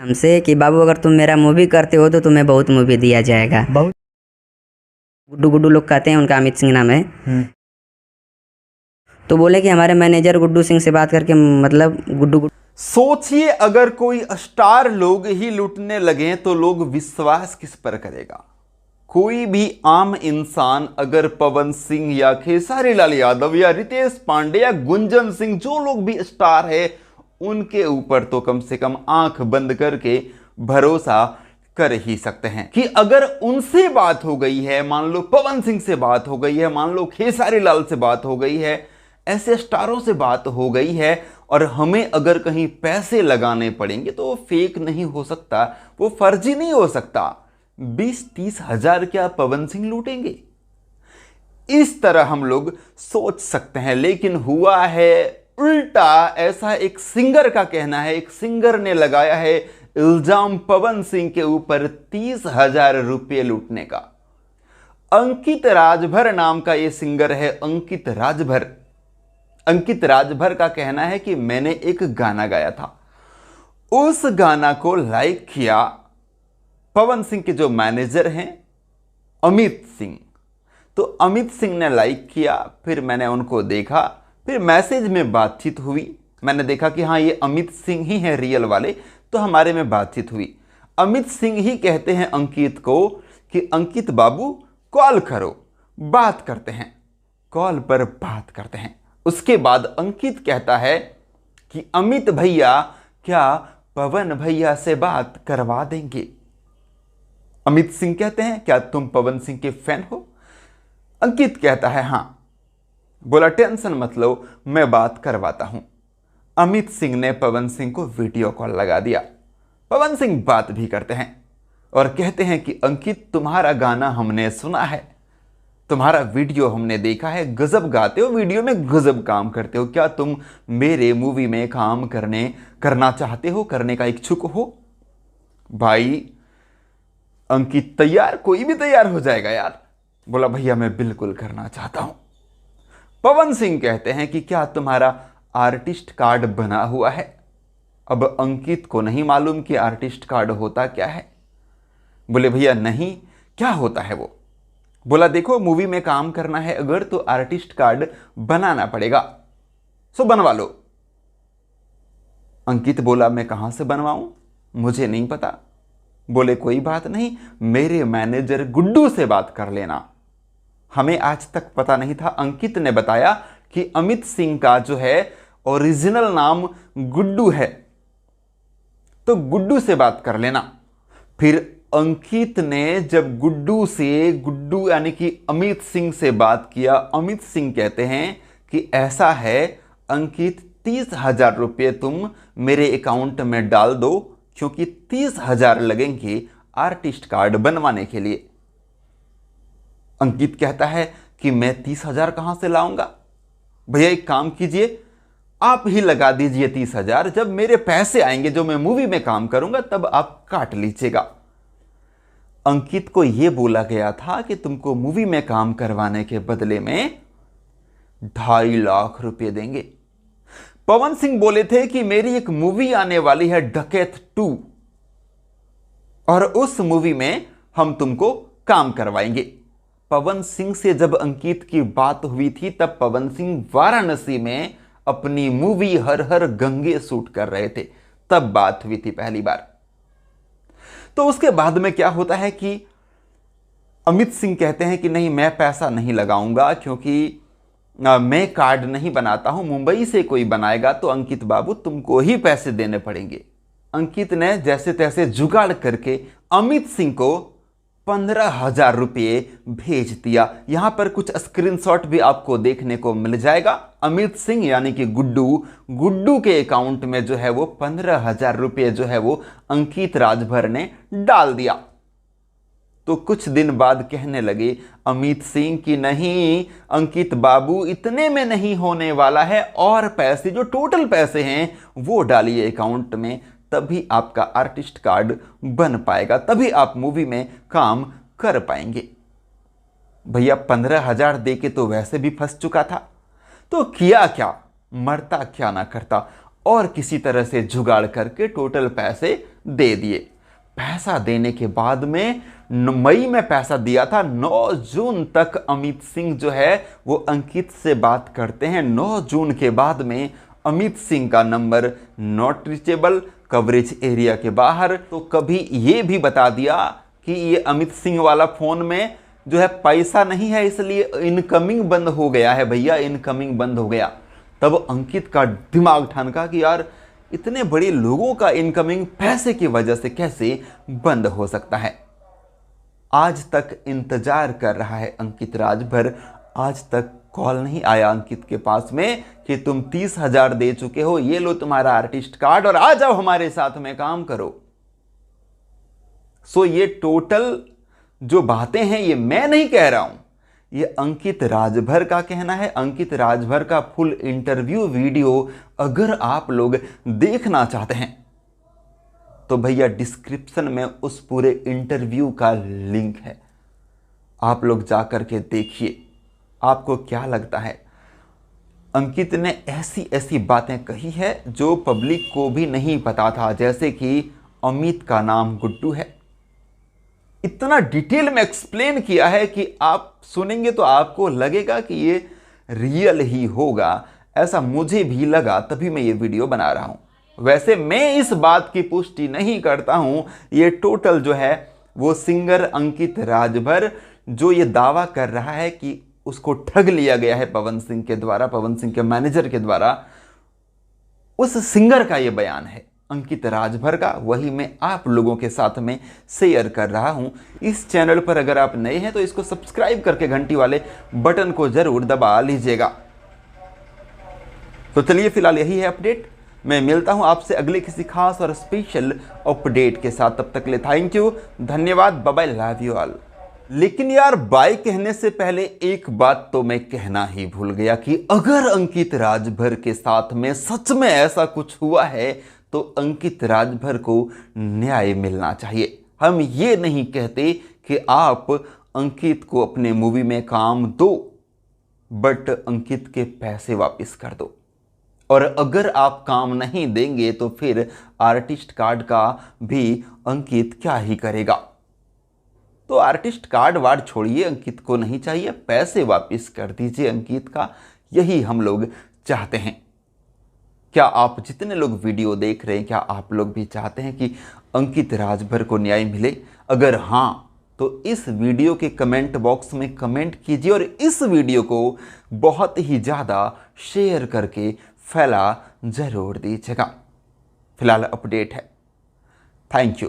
हमसे कि बाबू अगर तुम मेरा मूवी करते हो तो तुम्हें बहुत मूवी दिया जाएगा। बहुत गुड्डू गुड्डू लोग कहते हैं, उनका अमित सिंह नाम है। तो बोले कि हमारे मैनेजर गुड्डू सिंह से बात करके, मतलब गुड्डू सोचिए, अगर कोई स्टार लोग ही लूटने लगे तो लोग विश्वास किस पर करेगा। कोई भी आम इंसान अगर पवन सिंह या खेसारी लाल यादव या रितेश पांडे या गुंजन सिंह, जो लोग भी स्टार है, उनके ऊपर तो कम से कम आंख बंद करके भरोसा कर ही सकते हैं कि अगर उनसे बात हो गई है, मान लो पवन सिंह से बात हो गई है, मान लो खेसारी लाल से बात हो गई है, ऐसे स्टारों से बात हो गई है, और हमें अगर कहीं पैसे लगाने पड़ेंगे तो वो फेक नहीं हो सकता, वो फर्जी नहीं हो सकता। 20-30 हजार क्या पवन सिंह लूटेंगे? इस तरह हम लोग सोच सकते हैं, लेकिन हुआ है उल्टा। ऐसा एक सिंगर का कहना है, एक सिंगर ने लगाया है इल्जाम पवन सिंह के ऊपर 30,000 रुपये लूटने का। अंकित राजभर नाम का यह सिंगर है, अंकित राजभर। अंकित राजभर का कहना है कि मैंने एक गाना गाया था, उस गाना को लाइक किया पवन सिंह के जो मैनेजर हैं अमित सिंह। तो अमित सिंह ने लाइक किया, फिर मैंने उनको देखा, फिर मैसेज में बातचीत हुई, मैंने देखा कि हाँ ये अमित सिंह ही हैं रियल वाले, तो हमारे में बातचीत हुई। अमित सिंह ही कहते हैं अंकित को कि अंकित बाबू कॉल करो, बात करते हैं। कॉल पर बात करते हैं। उसके बाद अंकित कहता है कि अमित भैया क्या पवन भैया से बात करवा देंगे? अमित सिंह कहते हैं क्या तुम पवन सिंह के फैन हो? अंकित कहता है हाँ। बोला टेंशन मत लो, मैं बात करवाता हूं। अमित सिंह ने पवन सिंह को वीडियो कॉल लगा दिया। पवन सिंह बात भी करते हैं और कहते हैं कि अंकित तुम्हारा गाना हमने सुना है, तुम्हारा वीडियो हमने देखा है, गजब गाते हो, वीडियो में गजब काम करते हो, क्या तुम मेरे मूवी में काम करना चाहते हो, करने का इच्छुक हो? भाई अंकित तैयार, कोई भी तैयार हो जाएगा यार। बोला भैया मैं बिल्कुल करना चाहता हूं। पवन सिंह कहते हैं कि क्या तुम्हारा आर्टिस्ट कार्ड बना हुआ है? अब अंकित को नहीं मालूम कि आर्टिस्ट कार्ड होता क्या है। बोले भैया नहीं, क्या होता है वो? बोला देखो मूवी में काम करना है अगर तो आर्टिस्ट कार्ड बनाना पड़ेगा, सो बनवा लो। अंकित बोला मैं कहां से बनवाऊं, मुझे नहीं पता। बोले कोई बात नहीं, मेरे मैनेजर गुड्डू से बात कर लेना। हमें आज तक पता नहीं था, अंकित ने बताया कि अमित सिंह का जो है ओरिजिनल नाम गुड्डू है, तो गुड्डू से बात कर लेना। फिर अंकित ने जब गुड्डू यानी कि अमित सिंह से बात किया, अमित सिंह कहते हैं कि ऐसा है अंकित 30,000 रुपये तुम मेरे अकाउंट में डाल दो, क्योंकि 30,000 लगेंगे आर्टिस्ट कार्ड बनवाने के लिए। अंकित कहता है कि मैं 30,000 कहां से लाऊंगा? भैया एक काम कीजिए, आप ही लगा दीजिए 30,000, जब मेरे पैसे आएंगे जो मैं मूवी में काम करूंगा तब आप काट लीजिएगा। अंकित को यह बोला गया था कि तुमको मूवी में काम करवाने के बदले में 2.5 लाख रुपए देंगे। पवन सिंह बोले थे कि मेरी एक मूवी आने वाली है डकैत 2, और उस मूवी में हम तुमको काम करवाएंगे। पवन सिंह से जब अंकित की बात हुई थी तब पवन सिंह वाराणसी में अपनी मूवी हर हर गंगे शूट कर रहे थे, तब बात हुई थी पहली बार। तो उसके बाद में क्या होता है कि अमित सिंह कहते हैं कि नहीं मैं पैसा नहीं लगाऊंगा, क्योंकि मैं कार्ड नहीं बनाता हूं, मुंबई से कोई बनाएगा तो अंकित बाबू तुमको ही पैसे देने पड़ेंगे। अंकित ने जैसे तैसे जुगाड़ करके अमित सिंह को 15,000 रुपये भेज दिया। यहां पर कुछ स्क्रीनशॉट भी आपको देखने को मिल जाएगा। अमित सिंह यानी कि गुड्डू के अकाउंट में जो है वो 15,000 रुपये जो है वो अंकित राजभर ने डाल दिया। तो कुछ दिन बाद कहने लगे अमित सिंह की नहीं अंकित बाबू इतने में नहीं होने वाला है, और पैसे जो टोटल पैसे हैं वो डालिए अकाउंट में, तभी आपका आर्टिस्ट कार्ड बन पाएगा, तभी आप मूवी में काम कर पाएंगे। भैया 15,000 दे के तो वैसे भी फंस चुका था, तो किया क्या, मरता क्या ना करता। और किसी तरह से जुगाड़ करके टोटल पैसे दे दिए। पैसा देने के बाद में मई में पैसा दिया था, 9 जून तक अमित सिंह जो है वो अंकित से बात करते हैं। 9 जून के बाद में अमित सिंह का number not reachable, coverage area के बाहर। तो कभी ये भी बता दिया कि ये अमित सिंह वाला फोन में जो है पैसा नहीं है, इसलिए इनकमिंग बंद हो गया है भैया, इनकमिंग बंद हो गया। तब अंकित का दिमाग ठनका कि यार इतने बड़े लोगों का इनकमिंग पैसे की वजह से कैसे बंद हो सकता है। आज तक इंतजार कर रहा है अंकित राजभर, आज तक कॉल नहीं आया अंकित के पास में कि तुम 30,000 दे चुके हो, ये लो तुम्हारा आर्टिस्ट कार्ड और आ जाओ हमारे साथ में काम करो। सो ये टोटल जो बातें हैं ये मैं नहीं कह रहा हूं, ये अंकित राजभर का कहना है। अंकित राजभर का फुल इंटरव्यू वीडियो अगर आप लोग देखना चाहते हैं तो भैया डिस्क्रिप्शन में उस पूरे इंटरव्यू का लिंक है, आप लोग जाकर के देखिए। आपको क्या लगता है, अंकित ने ऐसी ऐसी बातें कही है जो पब्लिक को भी नहीं पता था, जैसे कि अमित का नाम गुड्डू है। इतना डिटेल में एक्सप्लेन किया है कि आप सुनेंगे तो आपको लगेगा कि ये रियल ही होगा, ऐसा मुझे भी लगा, तभी मैं ये वीडियो बना रहा हूं। वैसे मैं इस बात की पुष्टि नहीं करता हूं, ये टोटल जो है वो सिंगर अंकित राजभर जो ये दावा कर रहा है कि उसको ठग लिया गया है पवन सिंह के द्वारा, पवन सिंह के मैनेजर के द्वारा, उस सिंगर का ये बयान है अंकित राजभर का, वही मैं आप लोगों के साथ में शेयर कर रहा हूं। इस चैनल पर अगर आप नए हैं तो इसको सब्सक्राइब करके घंटी वाले बटन को जरूर दबा लीजिएगा। तो चलिए फिलहाल यही है अपडेट, मैं मिलता हूं आपसे अगले किसी खास और स्पेशल अपडेट के साथ। तब तक के लिए थैंक यू, धन्यवाद, bye bye, love you all. लेकिन यार बाय कहने से पहले एक बात तो मैं कहना ही भूल गया कि अगर अंकित राजभर के साथ में सच में ऐसा कुछ हुआ है तो अंकित राजभर को न्याय मिलना चाहिए। हम ये नहीं कहते कि आप अंकित को अपने मूवी में काम दो, बट अंकित के पैसे वापस कर दो। और अगर आप काम नहीं देंगे तो फिर आर्टिस्ट कार्ड का भी अंकित क्या ही करेगा। तो आर्टिस्ट कार्ड वार्ड छोड़िए, अंकित को नहीं चाहिए, पैसे वापस कर दीजिए अंकित का, यही हम लोग चाहते हैं। क्या आप जितने लोग वीडियो देख रहे हैं, क्या आप लोग भी चाहते हैं कि अंकित राजभर को न्याय मिले? अगर हाँ तो इस वीडियो के कमेंट बॉक्स में कमेंट कीजिए और इस वीडियो को बहुत ही ज़्यादा शेयर करके फैला जरूर दीजिएगा। फिलहाल अपडेट है, थैंक यू।